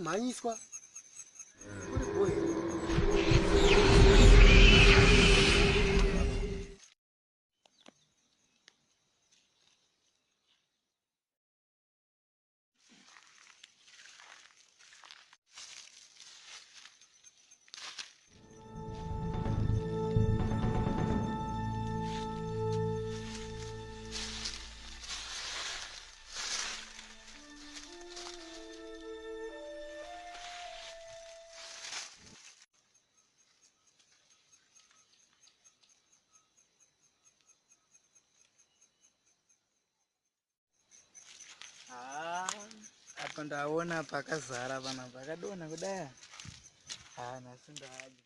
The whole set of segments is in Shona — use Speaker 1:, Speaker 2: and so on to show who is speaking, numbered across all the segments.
Speaker 1: mhanyiswa. Uri boy.
Speaker 2: Apa ndaona pakazara pana pakadona kudaya. Nasi ndaje.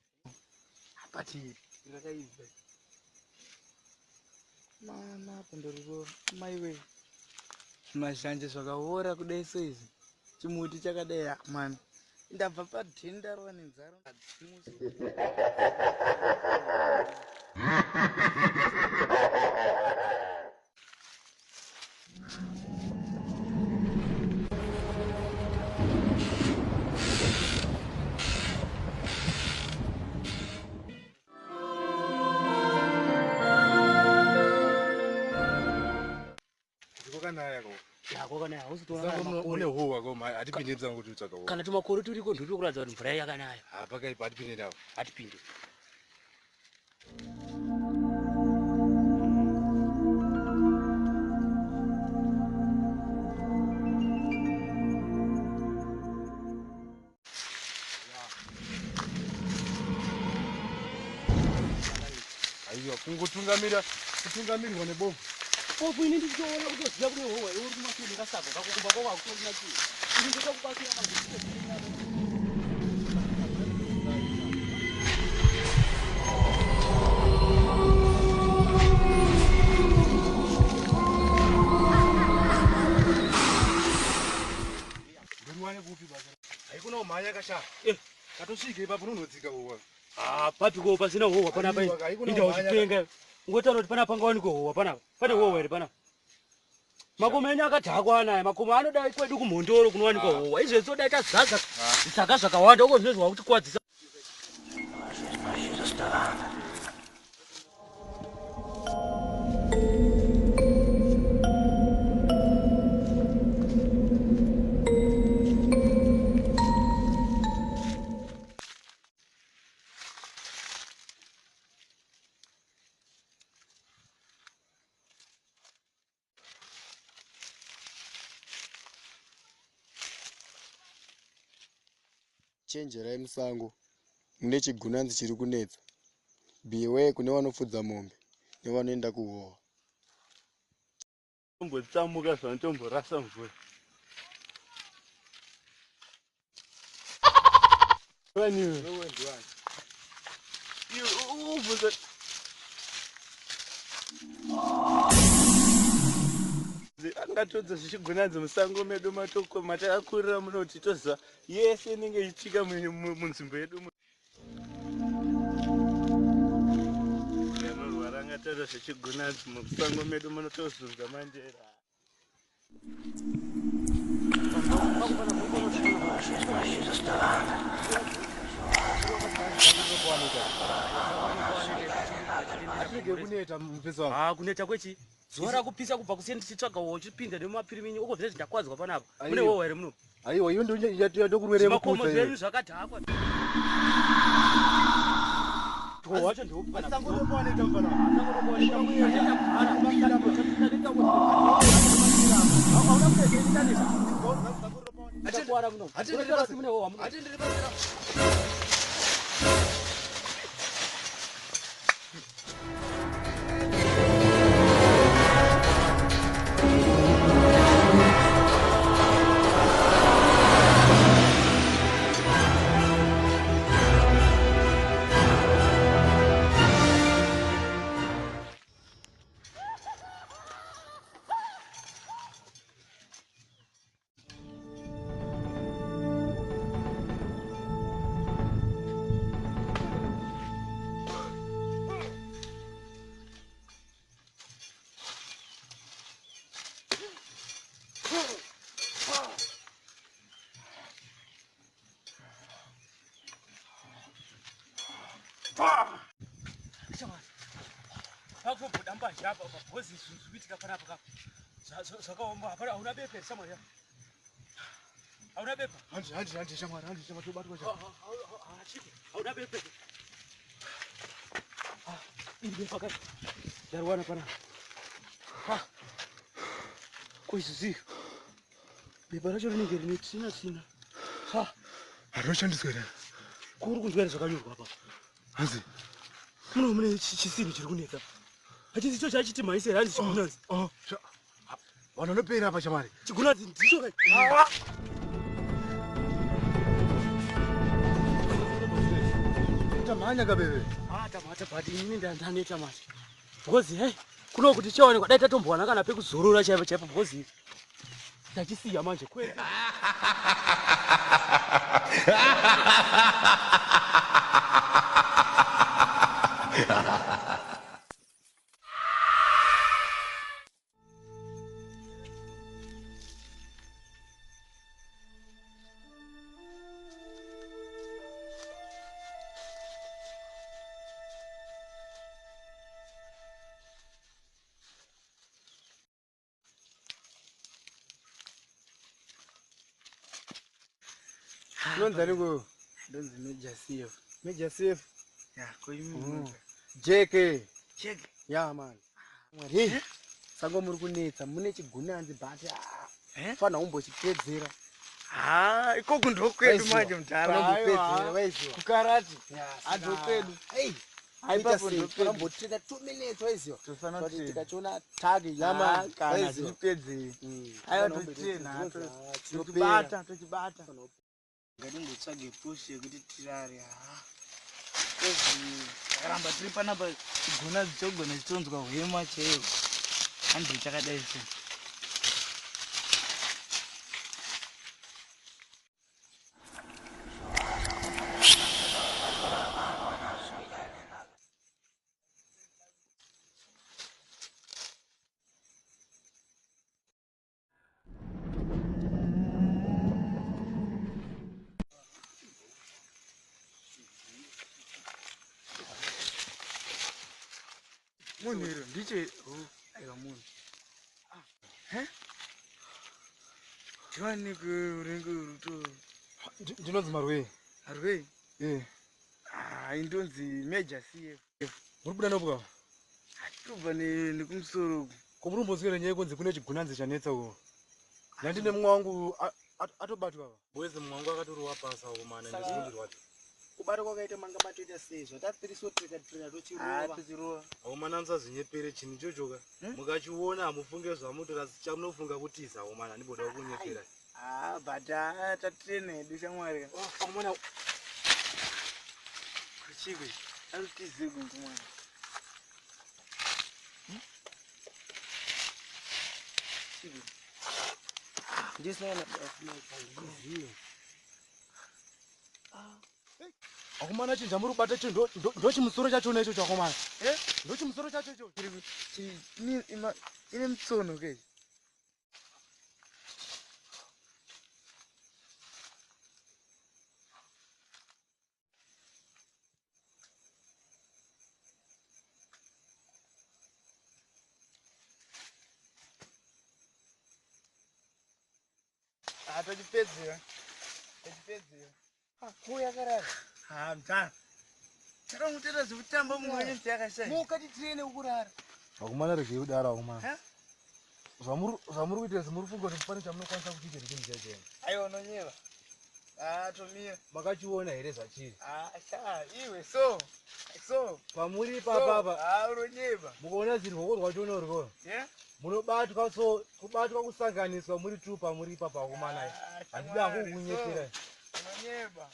Speaker 1: Apati ndakaibva.
Speaker 2: Mana pandoriro maiwe. Mashanje zvakaora kudai seizi. Chimuti chakadai man. Ndabva padhinda rova nenzara.
Speaker 3: Yakokanaya usitora
Speaker 1: une huwa koma atipindidza kuti utsaka huwa.
Speaker 3: Kana tumakore turiko nduri kuradza kuti mvura yakanaya.
Speaker 1: Pakaipa atipinde nawo.
Speaker 3: Atipinde.
Speaker 1: Aiwa kutungamirwa nebovu.
Speaker 3: Bofu ini ndichoona kutoziya kuti howa uri kumashure kasako kakukumba kwa kutorina chi. Ini ndikakubakira mazvikiro.
Speaker 1: Ndiriwane kupi basa. Haikuna umhanya kasha. Katosvike ipapo unodzika huwa.
Speaker 3: Papiko pasina howa panapa. Inda uchipenga. Ngotana kuti panapa pangawanikwa howa panapa. Pane howa ere panapa. Makomeni akadhakwa anaya, makoma anodai kwedu kumhondoro kunowanikwa howa. Izvezvi todai tazaza zvisaka zvakawanda uko zvinozwa kuti kwadzisa.
Speaker 4: Chenjerai musango mune chigunanzi chiri kunetsa. Beware kune vanofudza mombe nevanoenda kuhowa.
Speaker 2: Tombotsamuka zvanotomborasa mvura. Waniwe. Ubvuza. Angatodza zvichigunanzi musango medu matoko matakakurira munoti toza yese inenge ichitika munzvimbo yedu. Yanorwara angatodza zvichigunanzi musango medu munotozunza manjera.
Speaker 3: Kuneta kwechi zuva rakupisa kubva kusiyeni tichitsvaga howa uchipinda nemumapiriminyi uko zvese zvindakwadzwa panapa. Mune howa ere muno?
Speaker 1: Aiwa iyo ndokurwere
Speaker 3: makomo zvenyu zvakadhakwa. Wacho ndokupa.
Speaker 1: Asangotopaoneka mfana.
Speaker 3: pakobhoda mbazha apa bhozi zviitika panapa kapa zvakaomba hapana hauna bepa here shamwari yako hauna bepa
Speaker 1: handi shamwari tobatwa
Speaker 3: chiko hauna bepa iri bepa kati ndariwana panapa koizvizivi bepa racho rinenge rine tsina
Speaker 1: harinochandiswa here
Speaker 3: kuri kunzwa here zvakanyorwa apa
Speaker 1: hanzi
Speaker 3: mune chisini chiri kunetsa hachisi icho chachiti maisere handi chigunanzi
Speaker 1: vanonopera apa shamwari
Speaker 3: chigunanzi ndicho kai
Speaker 1: tamhanya kabebe
Speaker 3: tamhata bhati inini ndaneta mati bhozi hei kuno kuti chaonekwa dai tatombowana kana pekuzorora chaipo chaipo bhozi tachisiya manje kwete
Speaker 4: Nonzani ko?
Speaker 2: Ndonzi
Speaker 4: Major Safe.
Speaker 2: Ya, koimi.
Speaker 4: JK.
Speaker 2: Check.
Speaker 4: Ya man. Mwari. Sango muri kunetsa mune chigunanzi bhati. Fana umbochipedzera.
Speaker 2: Ikoko ndokwedu manje mtara.
Speaker 4: Kupedzera waiziwa.
Speaker 2: Kukarati. Adokwedu.
Speaker 4: Hey.
Speaker 2: Aipapo
Speaker 4: ndokwedu. Mbotenda 2 minutes waiziwa.
Speaker 2: Tofana kuti
Speaker 4: tikachiona tag yama
Speaker 2: kana tipedze. Ayo tochena. Tochibata. Ngatingotsvage push yekuti tirare. Ramba tiri panapa chigona chogona chitonzwa hwema chaiwo. Handi chakadai sei. Munhu ndiche aiwa munhu. Tiwani kurengo ruto.
Speaker 1: ndinonzi marwei
Speaker 2: Arwei. Indonzi Major CF.
Speaker 1: muri kuda nopwa
Speaker 2: Tobva nekumusoro.
Speaker 1: ko muri kumboswera nyaya yekunzi kune chigunanzi chanetsa uko ndandine mumwe wangu atobatwa ava boezi mumwe wangu akatoriwa pasa umana nezvingi rwacho
Speaker 4: Kubata kwakaita manga matoita sezvo tatirisotreka tochirova.
Speaker 2: Tochirova.
Speaker 1: aumana musazinyepere chinhu ichochoka mukachiona hamufunge zvamutora chamunofunga kutiza aumana ndiboda kunyepera
Speaker 2: But tatrena hedu shamwari.
Speaker 1: aumana
Speaker 2: Kuchigwe. Arutize kumwana. Chigwe.
Speaker 4: Ndisina
Speaker 1: akomana chinhu chamuri kubata cho ndochimusoro chachona icho chakomana ndochimusoro chacho icho
Speaker 2: Ine mtsono ke. Tochipedzera.
Speaker 4: kuya karara.
Speaker 2: Mtana. Takamutera zvekutamba mumwe yakashaya.
Speaker 4: Mukati trene ukurara.
Speaker 1: akomana regei kudaro akomana zvamuri kuita semuri funga kuti pane chamunokwanisa kuchiita nechinhu chachena
Speaker 2: Aiwa unonyeva. Tomira.
Speaker 1: makachiona here zvachiri
Speaker 2: Iwe so.
Speaker 1: pamuri ipapapa
Speaker 2: Unonyeva.
Speaker 1: mukaona zirwoko rwachona urwo
Speaker 2: Yeah?
Speaker 1: munobatwa kubatwa kusanganiswa muri tu pamuri ipapa akomana handida kukunyepera
Speaker 2: Unonyeva.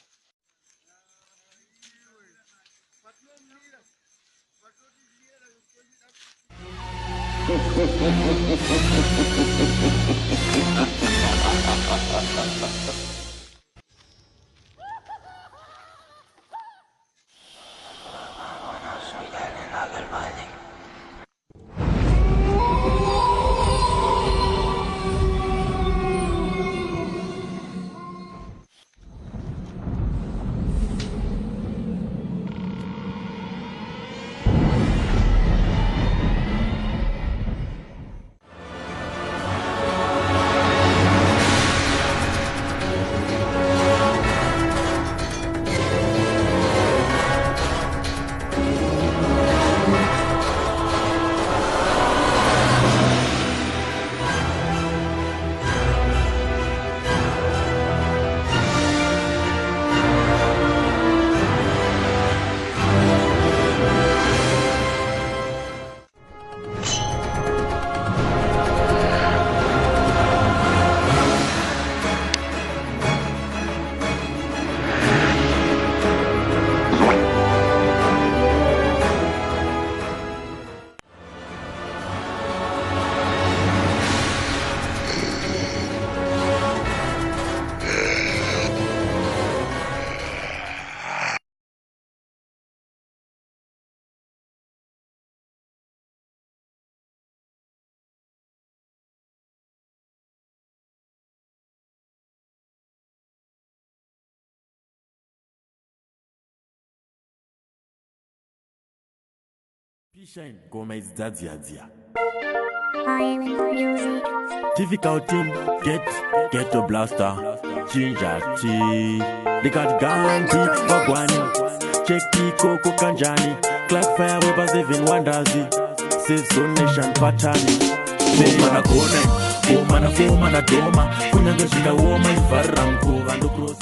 Speaker 5: Ngoma izidzadziyadzia. Difficult team, get a blaster. Ginger tea. They got Gandhi, Wagwani. Cheki Koko Kanjani. Clap fire weapons even Wandazi. Says donation patani. Mana kone, mana doma. Kunyanga shika woma ivaramko. Vando cross